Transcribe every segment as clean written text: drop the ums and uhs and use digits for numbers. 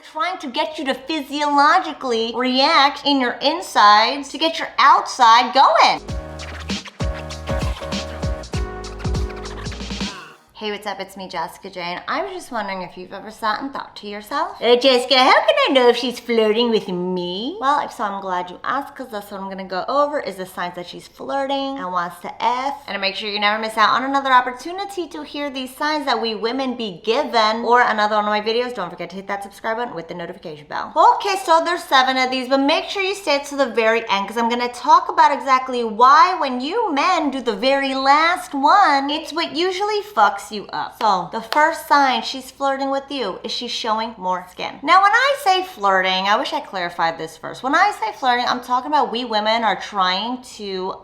trying to get you to physiologically react in your insides to get your outside going. Hey, what's up? It's me, Jessica Jane. I was just wondering if you've ever sat and thought to yourself, Jessica, how can I know if she's flirting with me? Well, if so, I'm glad you asked, because that's what I'm gonna go over is the signs that she's flirting and wants to F. And to make sure you never miss out on another opportunity to hear these signs that we women be given or another one of my videos, don't forget to hit that subscribe button with the notification bell. Okay, so there's 7 of these, but make sure you stay to the very end, because I'm gonna talk about exactly why when you men do the very last one, it's what usually fucks you up. So the first sign she's flirting with you is she's showing more skin. Now when I say flirting, I wish I clarified this first. When I say flirting, I'm talking about we women are trying to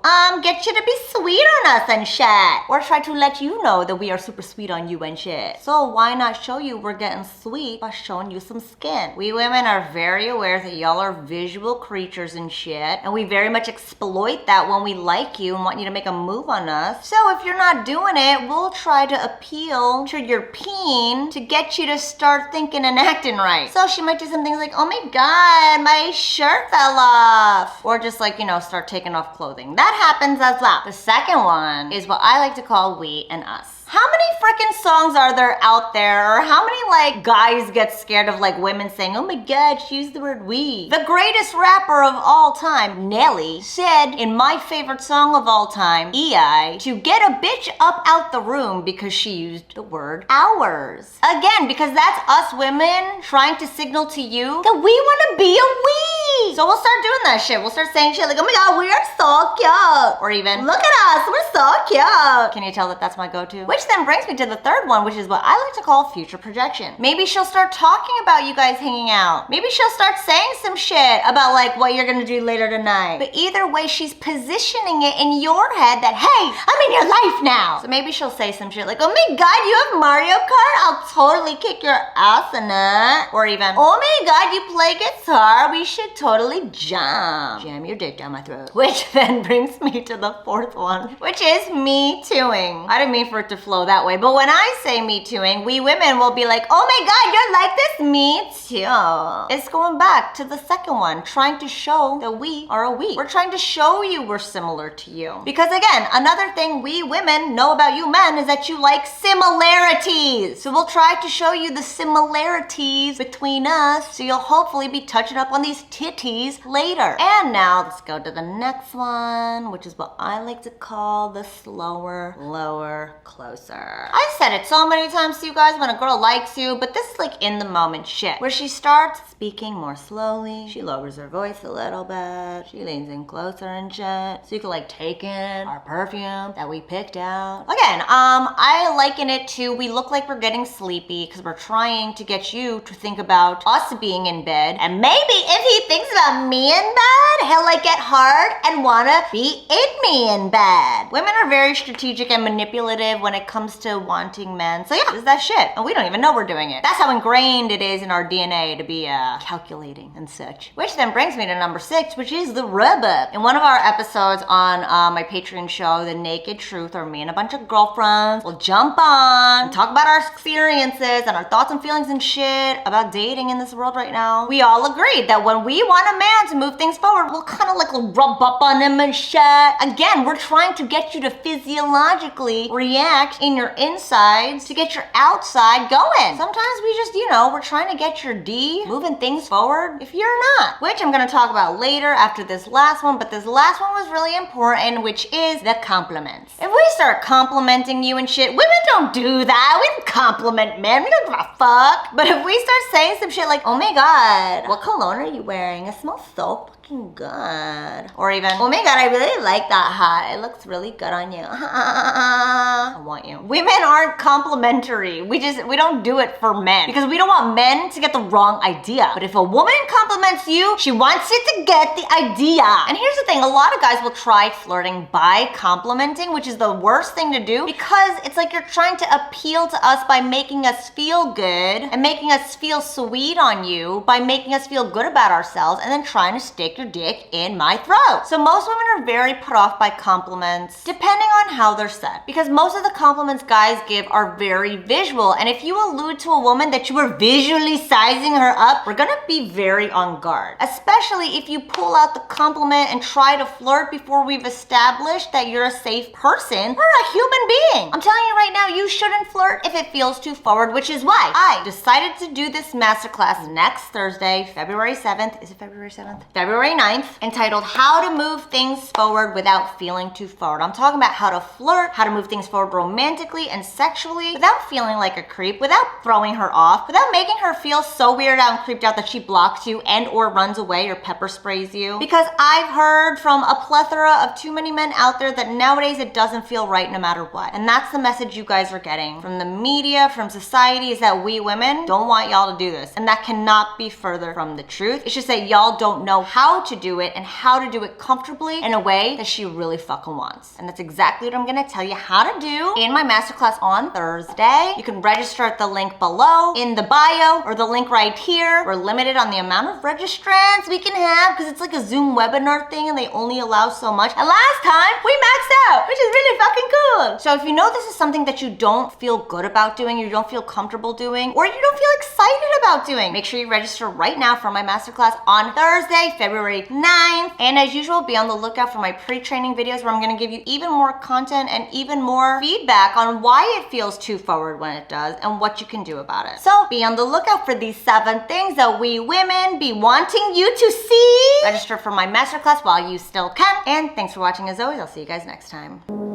get you to be sweet on us and shit, or try to let you know that we are super sweet on you and shit. So why not show you we're getting sweet by showing you some skin? We women are very aware that y'all are visual creatures and shit, and we very much exploit that when we like you and want you to make a move on us. So if you're not doing it, we'll try to appeal to your peen to get you to start thinking and acting right. So she might do some things like, oh my god, my shirt fell off, or just like, you know, start taking off clothing. That happens as well. The second one is what I like to call we and us. How many freaking songs are there out there, or how many like guys get scared of like women saying, oh my god, she used the word we? The greatest rapper of all time, Nelly, said in my favorite song of all time, EI, to get a bitch up out the room because she used the word ours. Again, because that's us women trying to signal to you that we want to be a we. So we'll start doing that shit. We'll start saying shit like, oh my god, we are so cute. Or even, look at us, we're so cute. Can you tell that that's my go-to? Which then brings me to the third one, which is what I like to call future projection. Maybe she'll start talking about you guys hanging out. Maybe she'll start saying some shit about like what you're gonna do later tonight. But either way, she's positioning it in your head that, hey, I'm in your life now. So maybe she'll say some shit like, oh my god, you have Mario Kart? I'll totally kick your ass in it. Or even, oh my god, you play guitar? We should totally jam your dick down my throat. Which then brings me to the fourth one, which is me tooing. I didn't mean for it to flow that way, but when I say me tooing, we women will be like, oh my god, you're like this, me too. It's going back to the second one, trying to show that we are a we. We're trying to show you we're similar to you. Because again, another thing we women know about you men is that you like similarities. So we'll try to show you the similarities between us, so you'll hopefully be touching up on these titties later. And now let's go to the next one, which is what I like to call the slower, lower, closer. I said it so many times to you guys when a girl likes you, but this is like in the moment shit, where she starts speaking more slowly, she lowers her voice a little bit, she leans in closer and shit, so you can like take in our perfume that we picked out. Again, I liken it to we look like we're getting sleepy because we're trying to get you to think about us being in bed, and maybe if he thinks about me in bed, he'll like get hard and wanna be in me in bed. Women are very strategic and manipulative when it comes to wanting men. So yeah, it's that shit. And we don't even know we're doing it. That's how ingrained it is in our DNA to be calculating and such. Which then brings me to number 6, which is the rub up. In one of our episodes on my Patreon show, The Naked Truth, or me and a bunch of girlfriends will jump on and talk about our experiences and our thoughts and feelings and shit about dating in this world right now. We all agreed that when we want a man to move things forward, we'll kind of like rub up on him and shit. Again, we're trying to get you to physiologically react in your insides to get your outside going. Sometimes we just, you know, we're trying to get your D moving things forward if you're not. Which I'm gonna talk about later after this last one, but this last one was really important, which is the compliments. If we start complimenting you and shit, women don't do that. We don't compliment men. We don't give a fuck. But if we start saying some shit like, oh my god, what cologne are you wearing? It smells so fucking good. Or even, oh my god, I really like that hat. It looks really good on you. I want you. Women aren't complimentary. We don't do it for men because we don't want men to get the wrong idea. But if a woman compliments you, she wants you to get the idea. And here's the thing, a lot of guys will try flirting by complimenting, which is the worst thing to do because it's like you're trying to appeal to us by making us feel good and making us feel sweet on you, by making us feel good about ourselves, and then trying to stick stick your dick in my throat. So most women are very put off by compliments, depending on how they're said, because most of the compliments guys give are very visual, and if you allude to a woman that you are visually sizing her up, we're gonna be very on guard, especially if you pull out the compliment and try to flirt before we've established that you're a safe person or a human being. I'm telling you right now, you shouldn't flirt if it feels too forward, which is why I decided to do this masterclass next Thursday, February 7th. Is it February 7th? February 9th, entitled How to Move Things Forward Without Feeling Too Forward. I'm talking about how to flirt, how to move things forward romantically and sexually without feeling like a creep, without throwing her off, without making her feel so weirded out and creeped out that she blocks you and or runs away or pepper sprays you. Because I've heard from a plethora of too many men out there that nowadays it doesn't feel right no matter what. And that's the message you guys are getting from the media, from society, is that we women don't want y'all to do this. And that cannot be further from the truth. It's just that y'all don't know how to do it and how to do it comfortably in a way that she really fucking wants. And that's exactly what I'm gonna tell you how to do in my masterclass on Thursday. You can register at the link below in the bio or the link right here. We're limited on the amount of registrants we can have because it's like a Zoom webinar thing and they only allow so much. And last time we maxed out, which is really fucking cool. So if you know this is something that you don't feel good about doing, you don't feel comfortable doing, or you don't feel excited about doing, make sure you register right now for my masterclass on Thursday, February 9th. And as usual, be on the lookout for my pre-training videos where I'm gonna give you even more content and even more feedback on why it feels too forward when it does and what you can do about it. So be on the lookout for these 7 things that we women be wanting you to see. Register for my masterclass while you still can. And thanks for watching as always. I'll see you guys next time.